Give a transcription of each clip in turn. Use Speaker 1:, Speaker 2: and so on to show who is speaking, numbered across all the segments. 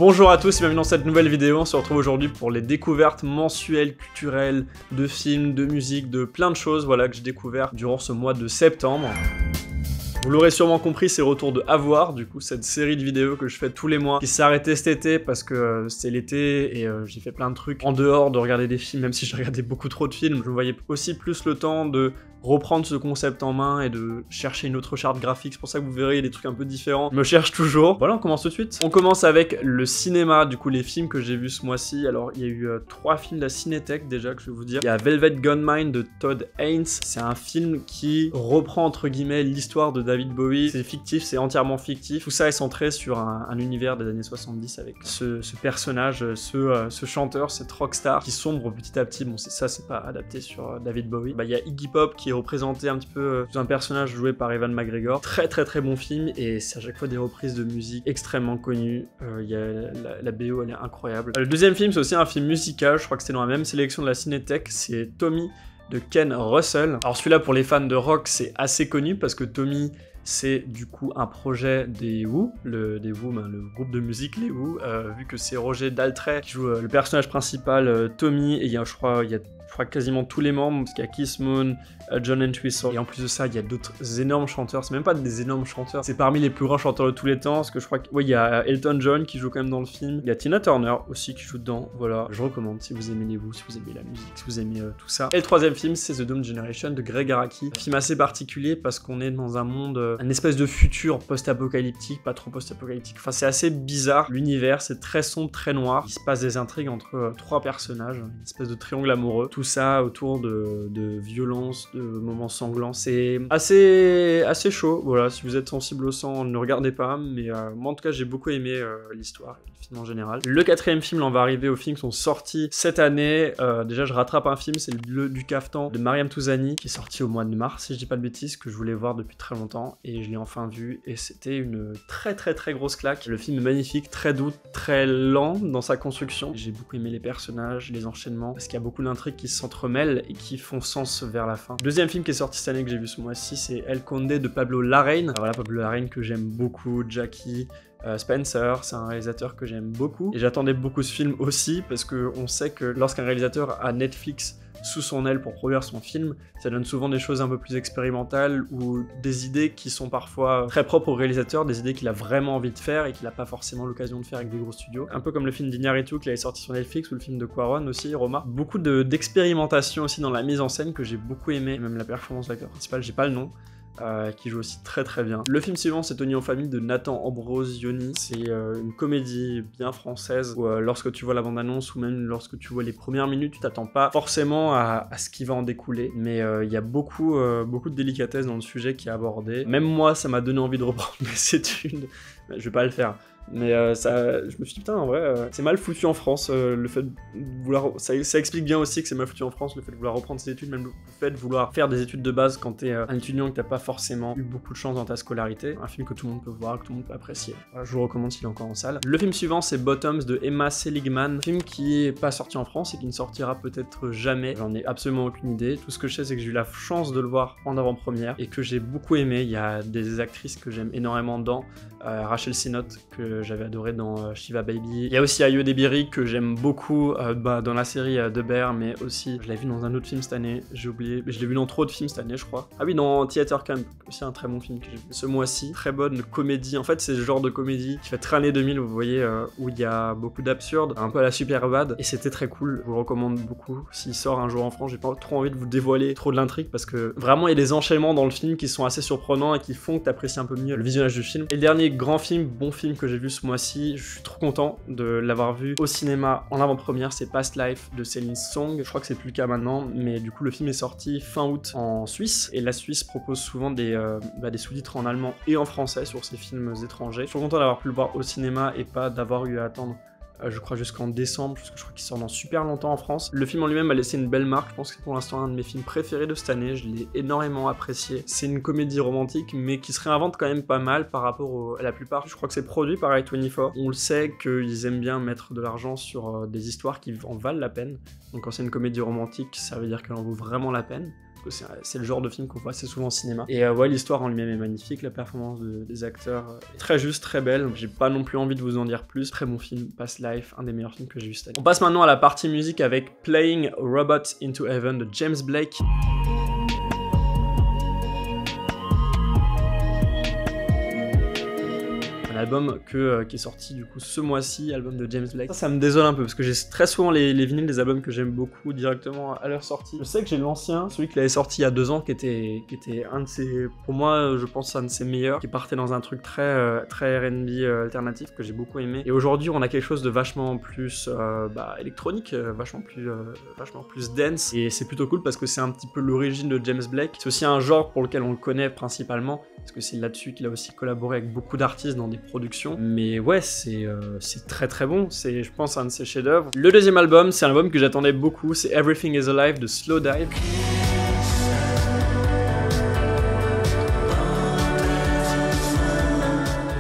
Speaker 1: Bonjour à tous et bienvenue dans cette nouvelle vidéo. On se retrouve aujourd'hui pour les découvertes mensuelles, culturelles, de films, de musique, de plein de choses voilà, que j'ai découvert durant ce mois de septembre. Vous l'aurez sûrement compris, c'est le retour de Avoir, du coup cette série de vidéos que je fais tous les mois, qui s'est arrêtée cet été parce que c'est l'été et j'ai fait plein de trucs en dehors de regarder des films, même si j'ai regardé beaucoup trop de films. Je me voyais aussi plus le temps de reprendre ce concept en main et de chercher une autre charte graphique. C'est pour ça que vous verrez, il y a des trucs un peu différents. Je me cherche toujours. Voilà, on commence tout de suite. On commence avec le cinéma, du coup les films que j'ai vus ce mois-ci. Alors il y a eu 3 films de la Cinétech déjà que je vais vous dire. Il y a Velvet Goldmine de Todd Haynes. C'est un film qui reprend entre guillemets l'histoire de David Bowie. C'est fictif, c'est entièrement fictif. Tout ça est centré sur un univers des années 70 avec ce personnage, ce chanteur, cette rockstar qui sombre petit à petit. Bon c'est pas adapté sur David Bowie. Bah il y a Iggy Pop qui est représenté un petit peu sous un personnage joué par Ewan McGregor. Très bon film et c'est à chaque fois des reprises de musique extrêmement connues. Il y a la BO, elle est incroyable. Le deuxième film c'est aussi un film musical, je crois que c'était dans la même sélection de la Cinétech, c'est Tommy de Ken Russell. Alors celui-là pour les fans de rock c'est assez connu parce que Tommy c'est du coup un projet des Who, le groupe de musique les Who, vu que c'est Roger Daltrey qui joue le personnage principal Tommy, et il y a quasiment tous les membres, parce qu'il y a Keith Moon, John Entwistle, et en plus de ça, il y a d'autres énormes chanteurs, c'est même pas des énormes chanteurs, c'est parmi les plus grands chanteurs de tous les temps, parce que je crois qu'il y a Elton John qui joue quand même dans le film, il y a Tina Turner aussi qui joue dedans, voilà, je recommande si vous aimez les Who, si vous aimez la musique, si vous aimez tout ça. Et le troisième film, c'est The Doom Generation de Greg Araki, un film assez particulier parce qu'on est dans un monde, un espèce de futur post-apocalyptique, pas trop post-apocalyptique, enfin c'est assez bizarre, l'univers c'est très sombre, très noir, il se passe des intrigues entre 3 personnages, une espèce de triangle amoureux, tout ça autour de violence, de moments sanglants, c'est assez chaud, voilà, si vous êtes sensible au sang, ne regardez pas, mais moi en tout cas j'ai beaucoup aimé l'histoire et le film en général. Le quatrième film, là on va arriver aux films qui sont sortis cette année, déjà je rattrape un film, c'est le Bleu du Caftan de Mariam Touzani, qui est sorti au mois de mars, si je dis pas de bêtises, que je voulais voir depuis très longtemps, et je l'ai enfin vu, et c'était une très grosse claque. Le film est magnifique, très doux, très lent dans sa construction. J'ai beaucoup aimé les personnages, les enchaînements, parce qu'il y a beaucoup d'intrigues qui s'entremêlent et qui font sens vers la fin. Deuxième film qui est sorti cette année que j'ai vu ce mois-ci, c'est El Conde de Pablo Larraín. Voilà, Pablo Larraín que j'aime beaucoup, Jackie, Spencer, c'est un réalisateur que j'aime beaucoup, et j'attendais beaucoup ce film aussi, parce qu'on sait que lorsqu'un réalisateur a Netflix sous son aile pour produire son film, ça donne souvent des choses un peu plus expérimentales ou des idées qui sont parfois très propres au réalisateur, des idées qu'il a vraiment envie de faire et qu'il n'a pas forcément l'occasion de faire avec des gros studios. Un peu comme le film d'Iñárritu qu'il avait sorti sur Netflix, ou le film de Cuarón aussi, Roma. Beaucoup d'expérimentation aussi dans la mise en scène que j'ai beaucoup aimé, même la performance de l'acteur principal, j'ai pas le nom. Qui joue aussi très bien. Le film suivant, c'est Tony en famille de Nathan Ambrosioni. C'est une comédie bien française où lorsque tu vois la bande-annonce ou même lorsque tu vois les premières minutes, tu t'attends pas forcément à ce qui va en découler. Mais il y a beaucoup de délicatesse dans le sujet qui est abordé. Même moi, ça m'a donné envie de reprendre mes études. Je vais pas le faire. Mais je me suis dit putain en vrai c'est mal foutu en France, le fait de vouloir, ça explique bien aussi que c'est mal foutu en France, le fait de vouloir reprendre ses études, même le fait de vouloir faire des études de base quand t'es un étudiant et que t'as pas forcément eu beaucoup de chance dans ta scolarité. Un film que tout le monde peut voir, que tout le monde peut apprécier. Voilà, je vous recommande s'il est encore en salle. Le film suivant c'est Bottoms de Emma Seligman, film qui est pas sorti en France et qui ne sortira peut-être jamais, j'en ai absolument aucune idée. Tout ce que je sais c'est que j'ai eu la chance de le voir en avant-première et que j'ai beaucoup aimé. Il y a des actrices que j'aime énormément dedans, Rachel Sennott que j'avais adoré dans Shiva Baby. Il y a aussi Ayo Debiri que j'aime beaucoup dans la série The Bear, mais aussi je l'ai vu dans un autre film cette année, j'ai oublié, mais je l'ai vu dans trop de films cette année je crois. Ah oui, dans Theater Camp, aussi un très bon film que j'ai vu ce mois-ci. Très bonne comédie, en fait c'est le genre de comédie qui fait très années 2000, vous voyez, où il y a beaucoup d'absurde, un peu à la Superbad, et c'était très cool, je vous le recommande beaucoup. S'il sort un jour en France, j'ai pas trop envie de vous dévoiler trop de l'intrigue parce que vraiment il y a des enchaînements dans le film qui sont assez surprenants et qui font que t'apprécies un peu mieux le visionnage du film. Et le dernier grand film, bon film que j'ai vu ce mois-ci, je suis trop content de l'avoir vu au cinéma en avant-première, c'est Past Life de Céline Song. Je crois que c'est plus le cas maintenant, mais du coup le film est sorti fin août en Suisse, et la Suisse propose souvent des sous-titres en allemand et en français sur ses films étrangers. Je suis content d'avoir pu le voir au cinéma et pas d'avoir eu à attendre je crois jusqu'en décembre, parce que je crois qu'il sort dans super longtemps en France. Le film en lui-même m'a laissé une belle marque, je pense que c'est pour l'instant un de mes films préférés de cette année, je l'ai énormément apprécié. C'est une comédie romantique, mais qui se réinvente quand même pas mal par rapport à la plupart. Je crois que c'est produit par A24. On le sait qu'ils aiment bien mettre de l'argent sur des histoires qui en valent la peine. Donc quand c'est une comédie romantique, ça veut dire qu'elle en vaut vraiment la peine. c'est le genre de film qu'on voit assez souvent au cinéma. Et ouais, l'histoire en lui-même est magnifique, la performance des acteurs est très juste, très belle, donc j'ai pas non plus envie de vous en dire plus. Très bon film, Past Life, un des meilleurs films que j'ai vu cette année. On passe maintenant à la partie musique avec Playing Robot into Heaven de James Blake. Album qui est sorti du coup ce mois-ci, album de James Blake. Ça me désole un peu parce que j'ai très souvent les vinyles des albums que j'aime beaucoup directement à leur sortie. Je sais que j'ai l'ancien, celui qu'il avait sorti il y a 2 ans, qui était un de ses, pour moi je pense un de ses meilleurs, qui partait dans un truc très R&B alternatif que j'ai beaucoup aimé. Et aujourd'hui on a quelque chose de vachement plus électronique, vachement plus dense, et c'est plutôt cool parce que c'est un petit peu l'origine de James Blake. C'est aussi un genre pour lequel on le connaît principalement, parce que c'est là-dessus qu'il a aussi collaboré avec beaucoup d'artistes dans des productions. Mais ouais, c'est très très bon, c'est je pense un de ses chefs-d'œuvre. Le deuxième album, c'est un album que j'attendais beaucoup, c'est Everything is Alive de Slowdive.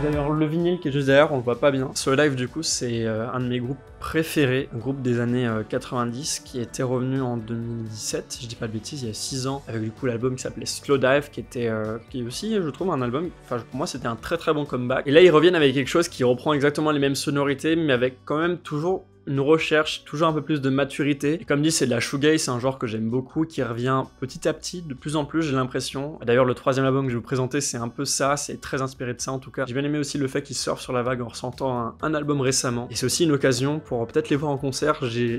Speaker 1: D'ailleurs le vinyle qui est juste derrière, on le voit pas bien. Slowdive du coup c'est un de mes groupes préférés, un groupe des années 90 qui était revenu en 2017, si je dis pas de bêtises, il y a 6 ans, avec du coup l'album qui s'appelait Slowdive, qui est aussi, je trouve, un album, enfin pour moi c'était un très très bon comeback. Et là ils reviennent avec quelque chose qui reprend exactement les mêmes sonorités, mais avec quand même toujours une recherche, toujours un peu plus de maturité. Et comme dit, c'est de la shoegaze, c'est un genre que j'aime beaucoup, qui revient petit à petit, de plus en plus, j'ai l'impression. D'ailleurs, le troisième album que je vais vous présenter, c'est un peu ça, c'est très inspiré de ça en tout cas. J'ai bien aimé aussi le fait qu'ils surfent sur la vague en ressentant un album récemment. Et c'est aussi une occasion pour peut-être les voir en concert,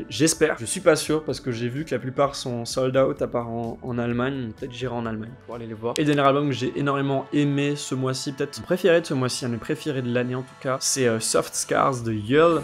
Speaker 1: j'espère. Je suis pas sûr, parce que j'ai vu que la plupart sont sold out, à part en Allemagne. Peut-être j'irai en Allemagne pour aller les voir. Et le dernier album que j'ai énormément aimé ce mois-ci, peut-être mon préféré de ce mois-ci, un de mes préférés de l'année en tout cas, c'est Soft Scars de Yule.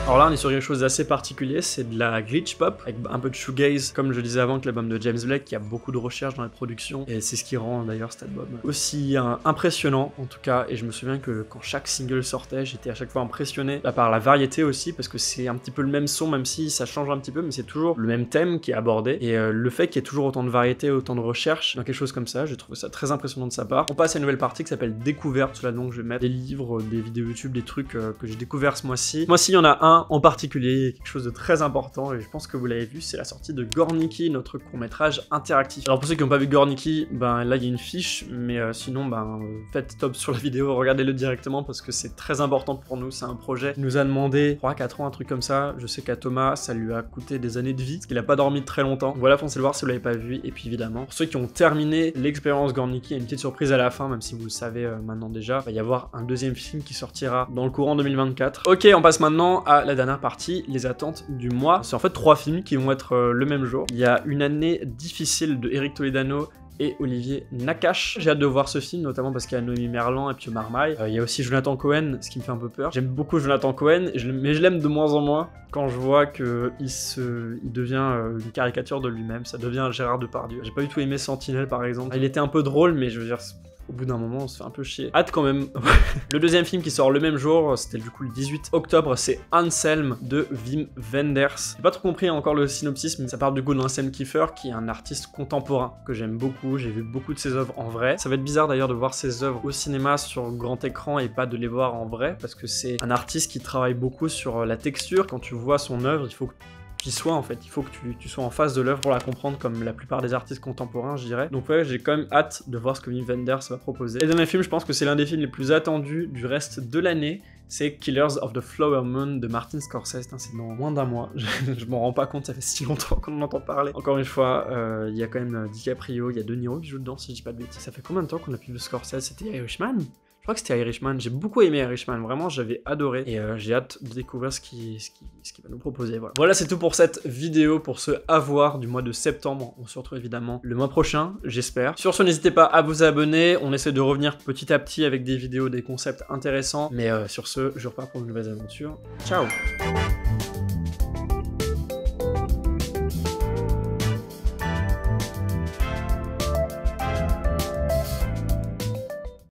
Speaker 1: Alors là on est sur quelque chose d'assez particulier, c'est de la glitch pop avec un peu de shoegaze, comme je disais avant avec l'album de James Blake, qui a beaucoup de recherche dans la production, et c'est ce qui rend d'ailleurs cet album aussi impressionnant en tout cas. Et je me souviens que quand chaque single sortait, j'étais à chaque fois impressionné par la variété aussi, parce que c'est un petit peu le même son, même si ça change un petit peu, mais c'est toujours le même thème qui est abordé, et le fait qu'il y ait toujours autant de variété, autant de recherche dans quelque chose comme ça, j'ai trouvé ça très impressionnant de sa part. On passe à une nouvelle partie qui s'appelle Découverte, là donc je vais mettre des livres, des vidéos YouTube, des trucs que j'ai découverts ce mois-ci. Moi-ci il y en a un en particulier, quelque chose de très important, et je pense que vous l'avez vu, c'est la sortie de Gorniki, notre court-métrage interactif. Alors pour ceux qui n'ont pas vu Gorniki, ben là il y a une fiche, mais sinon faites stop sur la vidéo, regardez-le directement parce que c'est très important pour nous. C'est un projet qui nous a demandé 3-4 ans, un truc comme ça. Je sais qu'à Thomas ça lui a coûté des années de vie, parce qu'il a pas dormi très longtemps. Voilà, foncez le voir si vous l'avez pas vu. Et puis évidemment, pour ceux qui ont terminé l'expérience Gorniki, il y a une petite surprise à la fin, même si vous le savez maintenant déjà, il va y avoir un deuxième film qui sortira dans le courant 2024. Ok, on passe maintenant à la dernière partie, les attentes du mois. C'est en fait 3 films qui vont être le même jour. Il y a Une année difficile de Eric Toledano et Olivier Nakache. J'ai hâte de voir ce film, notamment parce qu'il y a Noémie Merlan et puis Marmaille. Il y a aussi Jonathan Cohen, ce qui me fait un peu peur. J'aime beaucoup Jonathan Cohen, mais je l'aime de moins en moins quand je vois qu'il devient une caricature de lui-même. Ça devient Gérard Depardieu. J'ai pas du tout aimé Sentinelle par exemple. Il était un peu drôle, mais je veux dire, au bout d'un moment, on se fait un peu chier. Hâte quand même. Le deuxième film qui sort le même jour, c'était du coup le 18 octobre, c'est Anselm de Wim Wenders. J'ai pas trop compris encore le synopsis, mais ça parle du coup d'Anselm Kiefer, qui est un artiste contemporain que j'aime beaucoup. J'ai vu beaucoup de ses œuvres en vrai. Ça va être bizarre d'ailleurs de voir ses œuvres au cinéma sur grand écran et pas de les voir en vrai, parce que c'est un artiste qui travaille beaucoup sur la texture. Quand tu vois son œuvre, il faut que soit en fait, il faut que tu sois en face de l'œuvre pour la comprendre, comme la plupart des artistes contemporains je dirais. Donc ouais, j'ai quand même hâte de voir ce que Wim Wenders va proposer. Et le dernier film, je pense que c'est l'un des films les plus attendus du reste de l'année, c'est Killers of the Flower Moon de Martin Scorsese. C'est dans moins d'un mois, je m'en rends pas compte, ça fait si longtemps qu'on en entend parler. Encore une fois, il y a quand même DiCaprio, il y a De Niro qui joue dedans si je dis pas de bêtises. Ça fait combien de temps qu'on a pu vu Scorsese? C'était Irishman? Je crois que c'était Irishman, j'ai beaucoup aimé Irishman, vraiment j'avais adoré, et j'ai hâte de découvrir ce qu'il va nous proposer. Voilà, c'est tout pour cette vidéo, pour ce avoir du mois de septembre. On se retrouve évidemment le mois prochain, j'espère. Sur ce, n'hésitez pas à vous abonner, on essaie de revenir petit à petit avec des vidéos, des concepts intéressants, mais sur ce, je repars pour de nouvelles aventures. Ciao!